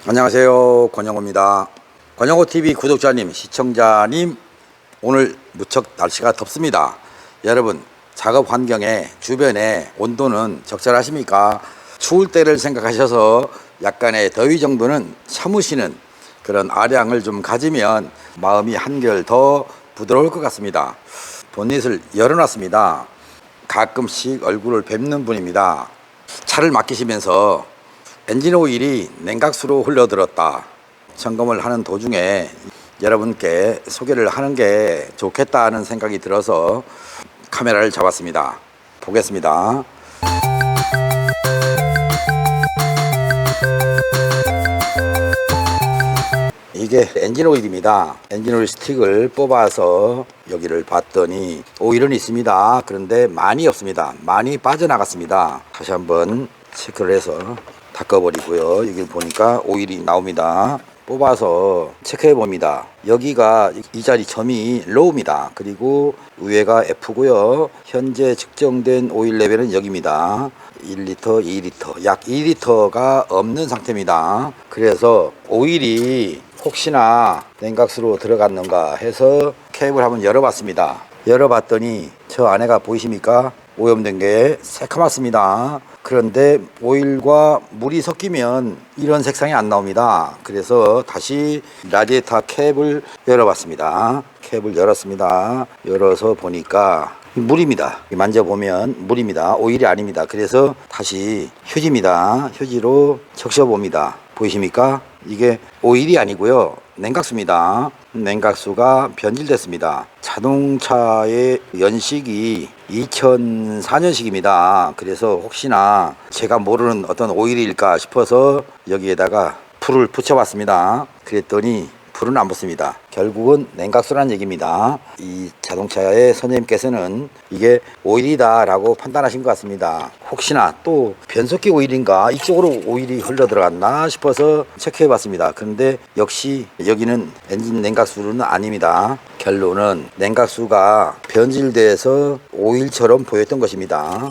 안녕하세요, 권영호입니다. 권영호TV 구독자님, 시청자님, 오늘 무척 날씨가 덥습니다. 여러분, 작업 환경에 주변에 온도는 적절하십니까? 추울 때를 생각하셔서 약간의 더위 정도는 참으시는 그런 아량을 좀 가지면 마음이 한결 더 부드러울 것 같습니다. 본닛을 열어놨습니다. 가끔씩 얼굴을 뵙는 분입니다. 차를 맡기시면서 엔진 오일이 냉각수로 흘러들었다. 점검을 하는 도중에 여러분께 소개를 하는 게 좋겠다는 생각이 들어서 카메라를 잡았습니다. 보겠습니다. 이게 엔진 오일입니다. 엔진 오일 스틱을 뽑아서 여기를 봤더니 오일은 있습니다. 그런데 많이 없습니다. 많이 빠져나갔습니다. 다시 한번 체크를 해서 닦아버리고요. 여기 보니까 오일이 나옵니다. 뽑아서 체크해 봅니다. 여기가 이 자리 점이 로우입니다. 그리고 위에가 F고요. 현재 측정된 오일 레벨은 여기입니다. 1리터, 2리터, 약 2리터가 없는 상태입니다. 그래서 오일이 혹시나 냉각수로 들어갔는가 해서 캡을 한번 열어봤습니다. 열어봤더니 저 안에가 보이십니까? 오염된 게 새카맣습니다. 그런데 오일과 물이 섞이면 이런 색상이 안 나옵니다. 그래서 다시 라디에이터 캡을 열어봤습니다. 캡을 열었습니다. 열어서 보니까 물입니다. 만져보면 물입니다. 오일이 아닙니다. 그래서 다시 휴지입니다. 휴지로 적셔봅니다. 보이십니까? 이게 오일이 아니고요. 냉각수입니다. 냉각수가 변질됐습니다. 자동차의 연식이 2004년식입니다. 그래서 혹시나 제가 모르는 어떤 오일일까 싶어서 여기에다가 불을 붙여봤습니다. 그랬더니 불은 안 붙습니다. 결국은 냉각수란 얘기입니다. 이 자동차의 선생님께서는 이게 오일이다 라고 판단하신 것 같습니다. 혹시나 또 변속기 오일인가 이쪽으로 오일이 흘러 들어갔나 싶어서 체크해 봤습니다. 그런데 역시 여기는 엔진 냉각수는 아닙니다. 결론은 냉각수가 변질돼서 오일처럼 보였던 것입니다.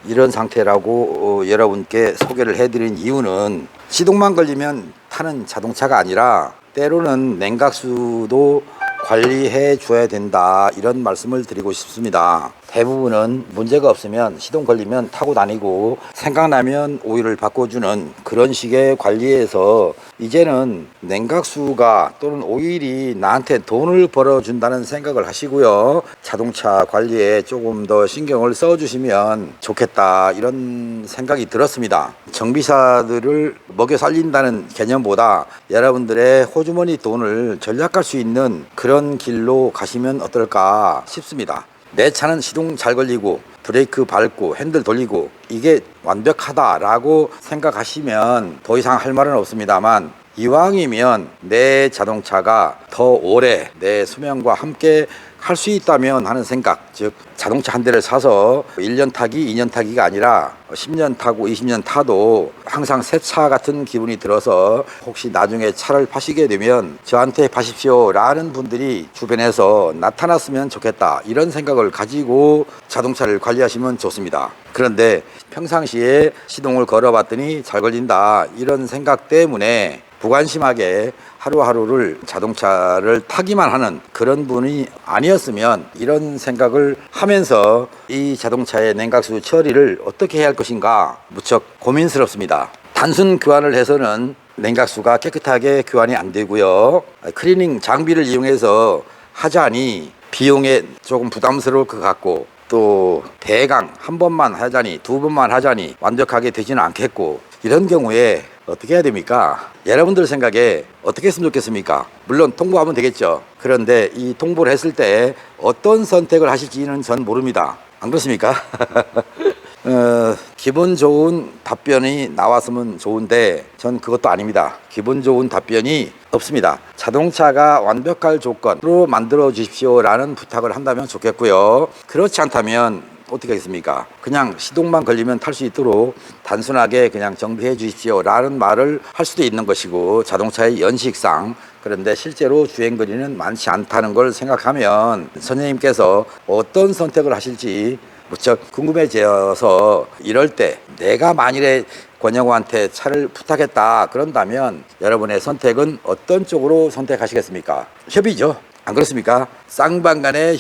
이런 상태라고 여러분께 소개를 해드린 이유는 시동만 걸리면 타는 자동차가 아니라 때로는 냉각수도 관리해 줘야 된다, 이런 말씀을 드리고 싶습니다. 대부분은 문제가 없으면 시동 걸리면 타고 다니고 생각나면 오일을 바꿔주는 그런 식의 관리에서 이제는 냉각수가 또는 오일이 나한테 돈을 벌어준다는 생각을 하시고요. 자동차 관리에 조금 더 신경을 써주시면 좋겠다, 이런 생각이 들었습니다. 정비사들을 먹여 살린다는 개념보다 여러분들의 호주머니 돈을 절약할 수 있는 그런 길로 가시면 어떨까 싶습니다. 내 차는 시동 잘 걸리고 브레이크 밟고 핸들 돌리고 이게 완벽하다라고 생각하시면 더 이상 할 말은 없습니다만, 이왕이면 내 자동차가 더 오래 내 수명과 함께 할 수 있다면 하는 생각, 즉 자동차 한 대를 사서 1년 타기, 2년 타기가 아니라 10년 타고 20년 타도 항상 새 차 같은 기분이 들어서 혹시 나중에 차를 파시게 되면 저한테 파십시오 라는 분들이 주변에서 나타났으면 좋겠다, 이런 생각을 가지고 자동차를 관리하시면 좋습니다. 그런데 평상시에 시동을 걸어봤더니 잘 걸린다, 이런 생각 때문에 무관심하게 하루하루를 자동차를 타기만 하는 그런 분이 아니었으면 이런 생각을 하면서 이 자동차의 냉각수 처리를 어떻게 해야 할 것인가 무척 고민스럽습니다. 단순 교환을 해서는 냉각수가 깨끗하게 교환이 안 되고요. 클리닝 장비를 이용해서 하자니 비용에 조금 부담스러울 것 같고, 또 대강 한 번만 하자니 두 번만 하자니 완벽하게 되지는 않겠고, 이런 경우에 어떻게 해야 됩니까? 여러분들 생각에 어떻게 했으면 좋겠습니까? 물론 통보하면 되겠죠. 그런데 이 통보를 했을 때 어떤 선택을 하실지는 전 모릅니다. 안 그렇습니까? 기분 좋은 답변이 나왔으면 좋은데 전 그것도 아닙니다. 기분 좋은 답변이 없습니다. 자동차가 완벽할 조건으로 만들어 주십시오 라는 부탁을 한다면 좋겠고요. 그렇지 않다면 어떻게 하겠습니까? 그냥 시동만 걸리면 탈 수 있도록 단순하게 그냥 정비해 주십시오 라는 말을 할 수도 있는 것이고, 자동차의 연식상 그런데 실제로 주행거리는 많지 않다는 걸 생각하면 선생님께서 어떤 선택을 하실지 무척 궁금해져서 이럴 때 내가 만일에 권영호한테 차를 부탁했다 그런다면 여러분의 선택은 어떤 쪽으로 선택하시겠습니까? 협의죠. 안 그렇습니까? 쌍방간의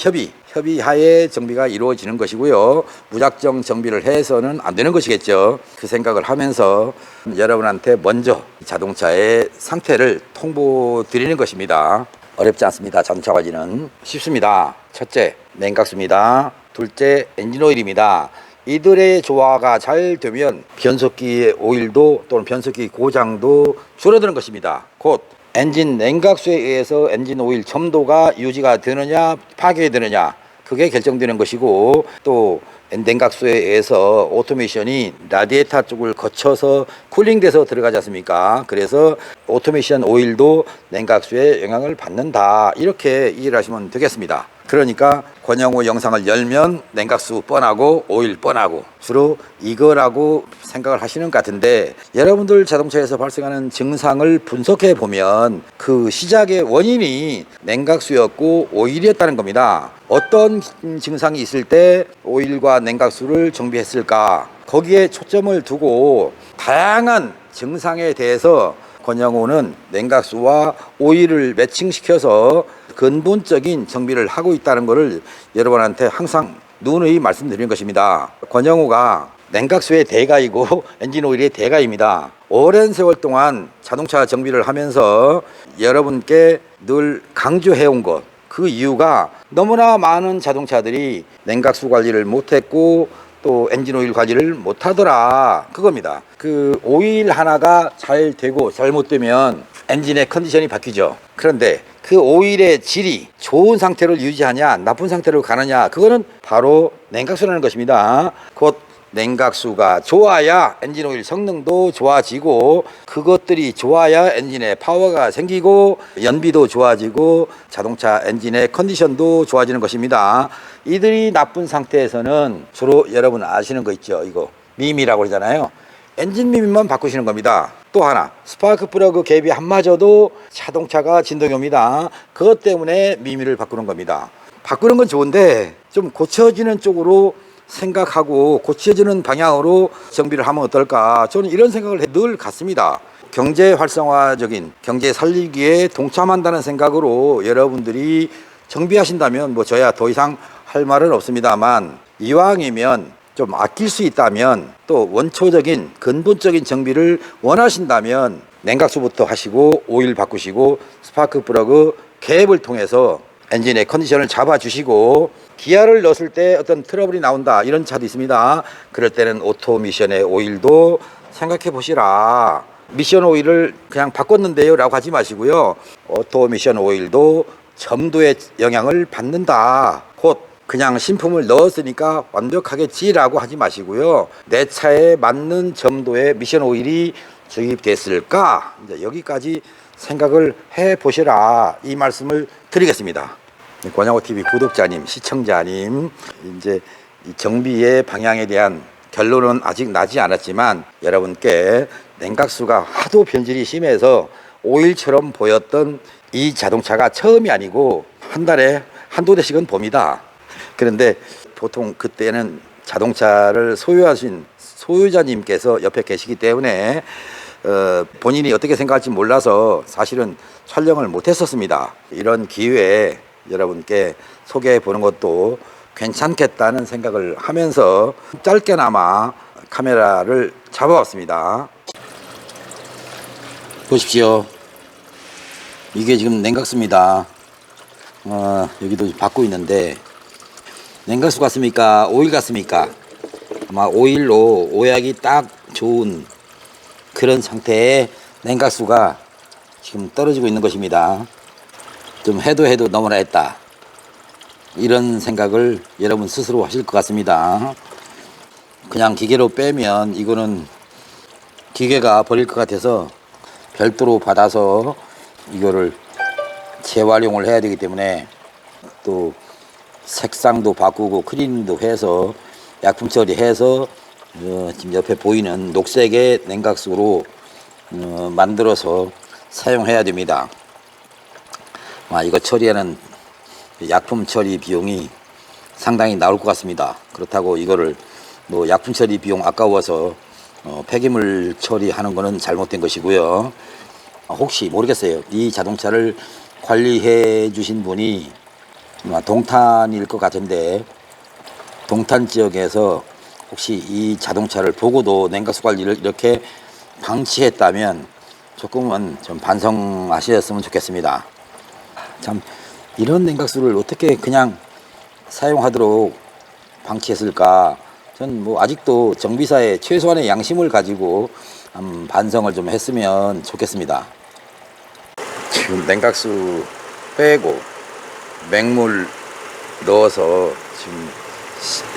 협의하에 정비가 이루어지는 것이고요. 무작정 정비를 해서는 안 되는 것이겠죠. 그 생각을 하면서 여러분한테 먼저 자동차의 상태를 통보드리는 것입니다. 어렵지 않습니다. 자동차 관리는 쉽습니다. 첫째, 냉각수입니다. 둘째, 엔진오일입니다. 이들의 조화가 잘 되면 변속기의 오일도 또는 변속기 고장도 줄어드는 것입니다. 곧 엔진 냉각수에 의해서 엔진 오일 첨도가 유지가 되느냐 파괴되느냐 그게 결정되는 것이고, 또 냉각수에 의해서 오토메이션이 라디에이터 쪽을 거쳐서 쿨링돼서 들어가지 않습니까? 그래서 오토메이션 오일도 냉각수에 영향을 받는다, 이렇게 이해를 하시면 되겠습니다. 그러니까 권영호 영상을 열면 냉각수 뻔하고 오일 뻔하고 주로 이거라고 생각을 하시는 것 같은데, 여러분들 자동차에서 발생하는 증상을 분석해 보면 그 시작의 원인이 냉각수였고 오일이었다는 겁니다. 어떤 증상이 있을 때 오일과 냉각수를 정비했을까, 거기에 초점을 두고 다양한 증상에 대해서 권영호는 냉각수와 오일을 매칭시켜서 근본적인 정비를 하고 있다는 것을 여러분한테 항상 누누이 말씀드리는 것입니다. 권영호가 냉각수의 대가이고 엔진오일의 대가입니다. 오랜 세월 동안 자동차 정비를 하면서 여러분께 늘 강조해온 것, 그 이유가 너무나 많은 자동차들이 냉각수 관리를 못했고 또 엔진오일 관리를 못하더라, 그겁니다. 그 오일 하나가 잘 되고 잘못되면 엔진의 컨디션이 바뀌죠. 그런데 그 오일의 질이 좋은 상태를 유지하냐 나쁜 상태로 가느냐, 그거는 바로 냉각수라는 것입니다. 곧 냉각수가 좋아야 엔진오일 성능도 좋아지고, 그것들이 좋아야 엔진의 파워가 생기고 연비도 좋아지고 자동차 엔진의 컨디션도 좋아지는 것입니다. 이들이 나쁜 상태에서는 주로 여러분 아시는 거 있죠. 이거 미미라고 그러잖아요. 엔진 미미만 바꾸시는 겁니다. 또 하나, 스파크 플러그 갭이 안 맞아도 자동차가 진동이 옵니다. 그것 때문에 미미를 바꾸는 겁니다. 바꾸는 건 좋은데 좀 고쳐지는 쪽으로 생각하고 고쳐지는 방향으로 정비를 하면 어떨까, 저는 이런 생각을 늘 갖습니다. 경제 활성화적인 경제 살리기에 동참한다는 생각으로 여러분들이 정비하신다면 뭐 저야 더 이상 할 말은 없습니다만, 이왕이면 좀 아낄 수 있다면 또 원초적인 근본적인 정비를 원하신다면 냉각수부터 하시고 오일 바꾸시고 스파크 플러그 갭을 통해서 엔진의 컨디션을 잡아주시고, 기아를 넣었을 때 어떤 트러블이 나온다 이런 차도 있습니다. 그럴 때는 오토미션의 오일도 생각해 보시라. 미션 오일을 그냥 바꿨는데요 라고 하지 마시고요, 오토미션 오일도 점도의 영향을 받는다, 곧 그냥 신품을 넣었으니까 완벽하겠지라고 하지 마시고요, 내 차에 맞는 점도의 미션 오일이 주입됐을까, 이제 여기까지 생각을 해 보시라, 이 말씀을 드리겠습니다. 권영호TV 구독자님, 시청자님, 이제 이 정비의 방향에 대한 결론은 아직 나지 않았지만 여러분께 냉각수가 하도 변질이 심해서 오일처럼 보였던 이 자동차가 처음이 아니고 한 달에 한두 대씩은 봅니다. 그런데 보통 그때는 자동차를 소유하신 소유자님께서 옆에 계시기 때문에 본인이 어떻게 생각할지 몰라서 사실은 촬영을 못했었습니다. 이런 기회에 여러분께 소개해 보는 것도 괜찮겠다는 생각을 하면서 짧게나마 카메라를 잡아왔습니다. 보십시오. 이게 지금 냉각수입니다. 여기도 받고 있는데 냉각수 같습니까? 오일 같습니까? 아마 오일로 오약이 딱 좋은 그런 상태의 냉각수가 지금 떨어지고 있는 것입니다. 좀 해도 너무나 했다, 이런 생각을 여러분 스스로 하실 것 같습니다. 그냥 기계로 빼면 이거는 기계가 버릴 것 같아서 별도로 받아서 이거를 재활용을 해야 되기 때문에, 또 색상도 바꾸고 클리닝도 해서 약품 처리해서 지금 옆에 보이는 녹색의 냉각수로 만들어서 사용해야 됩니다. 이거 처리하는 약품 처리 비용이 상당히 나올 것 같습니다. 그렇다고 이거를 뭐 약품 처리 비용 아까워서 폐기물 처리하는 거는 잘못된 것이고요. 혹시 모르겠어요. 이 자동차를 관리해 주신 분이 아마 동탄일 것 같은데, 동탄 지역에서 혹시 이 자동차를 보고도 냉각수 관리를 이렇게 방치했다면 조금은 좀 반성하셨으면 좋겠습니다. 참, 이런 냉각수를 어떻게 그냥 사용하도록 방치했을까? 전 뭐 아직도 정비사의 최소한의 양심을 가지고 반성을 좀 했으면 좋겠습니다. 지금 냉각수 빼고 맹물 넣어서 지금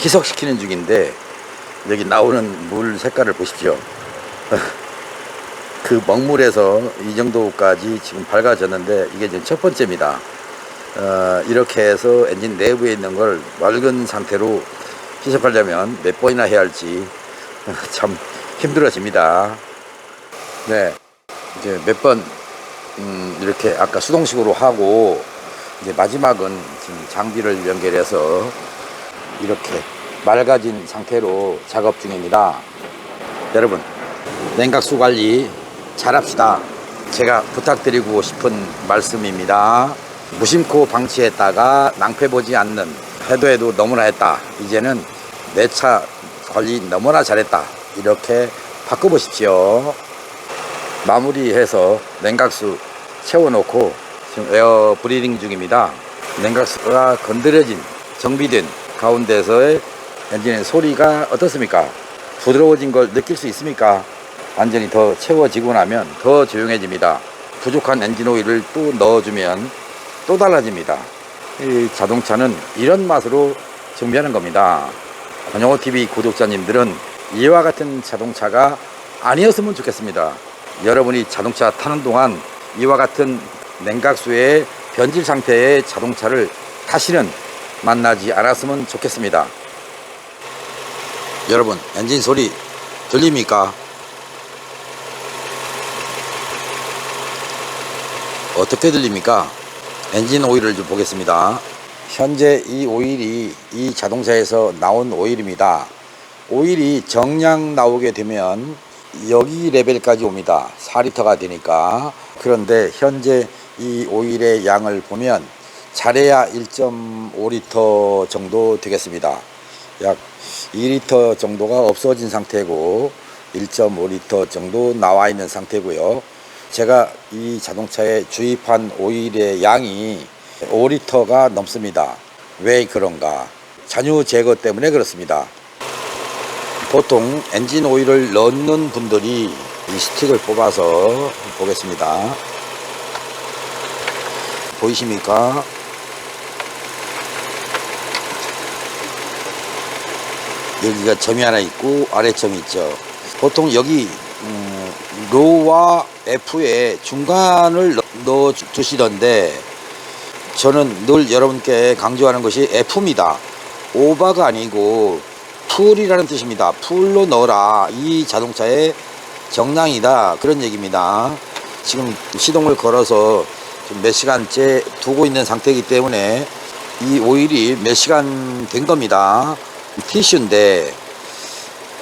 희석시키는 중인데, 여기 나오는 물 색깔을 보십시오. 그 먹물에서 이 정도까지 지금 밝아졌는데, 이게 지금 첫 번째입니다. 이렇게 해서 엔진 내부에 있는 걸 맑은 상태로 희석하려면 몇 번이나 해야 할지 참 힘들어집니다. 네, 이제 몇 번 이렇게 아까 수동식으로 하고, 이제 마지막은 지금 장비를 연결해서 이렇게 맑아진 상태로 작업 중입니다. 여러분, 냉각수 관리 잘합시다. 제가 부탁드리고 싶은 말씀입니다. 무심코 방치했다가 낭패보지 않는, 해도 너무나 했다, 이제는 내 차 관리 너무나 잘했다, 이렇게 바꿔보십시오. 마무리해서 냉각수 채워놓고 지금 에어 브리딩 중입니다. 냉각수가 건드려진, 정비된 가운데서의 엔진의 소리가 어떻습니까? 부드러워진 걸 느낄 수 있습니까? 완전히 더 채워지고 나면 더 조용해집니다. 부족한 엔진 오일을 또 넣어주면 또 달라집니다. 이 자동차는 이런 맛으로 정비하는 겁니다. 권영호TV 구독자님들은 이와 같은 자동차가 아니었으면 좋겠습니다. 여러분이 자동차 타는 동안 이와 같은 냉각수의 변질 상태의 자동차를 다시는 만나지 않았으면 좋겠습니다. 여러분, 엔진 소리 들립니까? 어떻게 들립니까? 엔진 오일을 좀 보겠습니다. 현재 이 오일이 이 자동차에서 나온 오일입니다. 오일이 정량 나오게 되면 여기 레벨까지 옵니다. 4리터가 되니까. 그런데 현재 이 오일의 양을 보면 잘해야 1.5리터 정도 되겠습니다. 약 2리터 정도가 없어진 상태고 1.5리터 정도 나와 있는 상태고요. 제가 이 자동차에 주입한 오일의 양이 5리터가 넘습니다. 왜 그런가? 잔유 제거 때문에 그렇습니다. 보통 엔진 오일을 넣는 분들이 이 스틱을 뽑아서 보겠습니다. 보이십니까? 여기가 점이 하나 있고 아래점이 있죠. 보통 여기 로와 F에 중간을 넣어 주시던데, 저는 늘 여러분께 강조하는 것이 F입니다. 오버가 아니고 풀이라는 뜻입니다. 풀로 넣어라, 이 자동차의 정량이다, 그런 얘기입니다. 지금 시동을 걸어서 몇 시간째 두고 있는 상태이기 때문에 이 오일이 몇 시간 된 겁니다. 티슈인데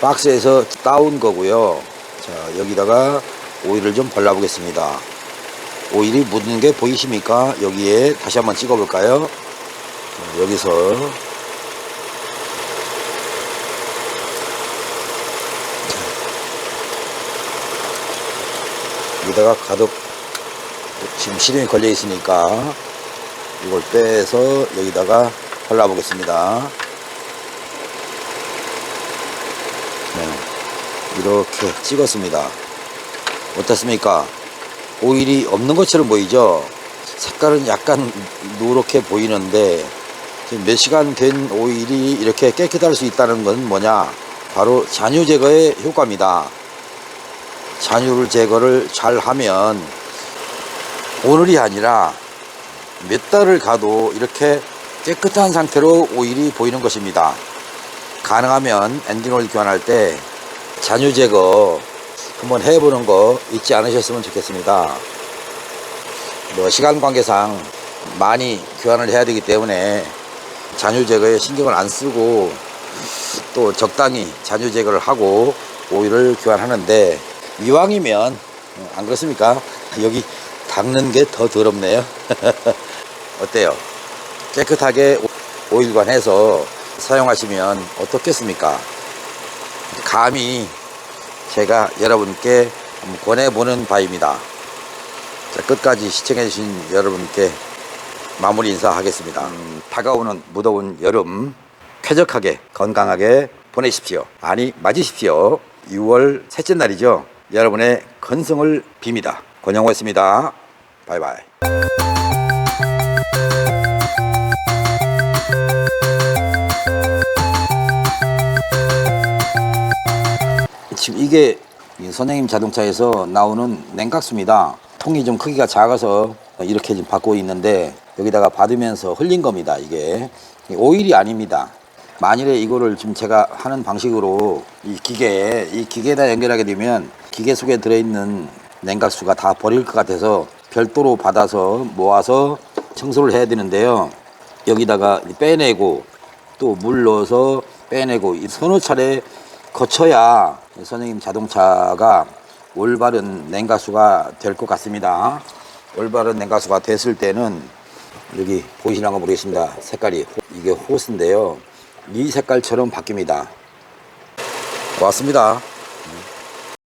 박스에서 따온 거고요. 자, 여기다가 오일을 좀 발라보겠습니다. 오일이 묻는 게 보이십니까? 여기에 다시 한번 찍어 볼까요? 여기서 여기다가 가득, 지금 시동이 걸려 있으니까 이걸 빼서 여기다가 발라보겠습니다. 네, 이렇게 찍었습니다. 어떻습니까? 오일이 없는 것처럼 보이죠? 색깔은 약간 누렇게 보이는데 지금 몇 시간 된 오일이 이렇게 깨끗할 수 있다는 건 뭐냐? 바로 잔유 제거의 효과입니다. 잔유를 제거를 잘 하면 오늘이 아니라 몇 달을 가도 이렇게 깨끗한 상태로 오일이 보이는 것입니다. 가능하면 엔진오일 교환할 때 잔유 제거 한번 해보는 거 잊지 않으셨으면 좋겠습니다. 뭐 시간 관계상 많이 교환을 해야 되기 때문에 잔유 제거에 신경을 안 쓰고 또 적당히 잔유 제거를 하고 오일을 교환하는데, 이왕이면 안 그렇습니까? 여기 닦는 게 더 더럽네요. 어때요? 깨끗하게 오일관해서 사용하시면 어떻겠습니까? 감히 제가 여러분께 한번 권해보는 바입니다. 자, 끝까지 시청해주신 여러분께 마무리 인사하겠습니다. 다가오는 무더운 여름 쾌적하게 건강하게 보내십시오. 아니, 맞으십시오. 6월 셋째 날이죠. 여러분의 건승을 빕니다. 권영호였습니다. 바이바이. 지금 이게 선생님 자동차에서 나오는 냉각수입니다. 통이 좀 크기가 작아서 이렇게 지금 받고 있는데, 여기다가 받으면서 흘린 겁니다. 이게 오일이 아닙니다. 만일에 이거를 지금 제가 하는 방식으로 이 기계에다 연결하게 되면 기계 속에 들어있는 냉각수가 다 버릴 것 같아서 별도로 받아서 모아서 청소를 해야 되는데요. 여기다가 빼내고 또 물 넣어서 빼내고 이 서너 차례 거쳐야 선생님 자동차가 올바른 냉각수가 될 것 같습니다. 올바른 냉각수가 됐을 때는 여기 보이시나가 모르겠습니다. 색깔이 이게 호스인데요. 이 색깔처럼 바뀝니다. 고맙습니다.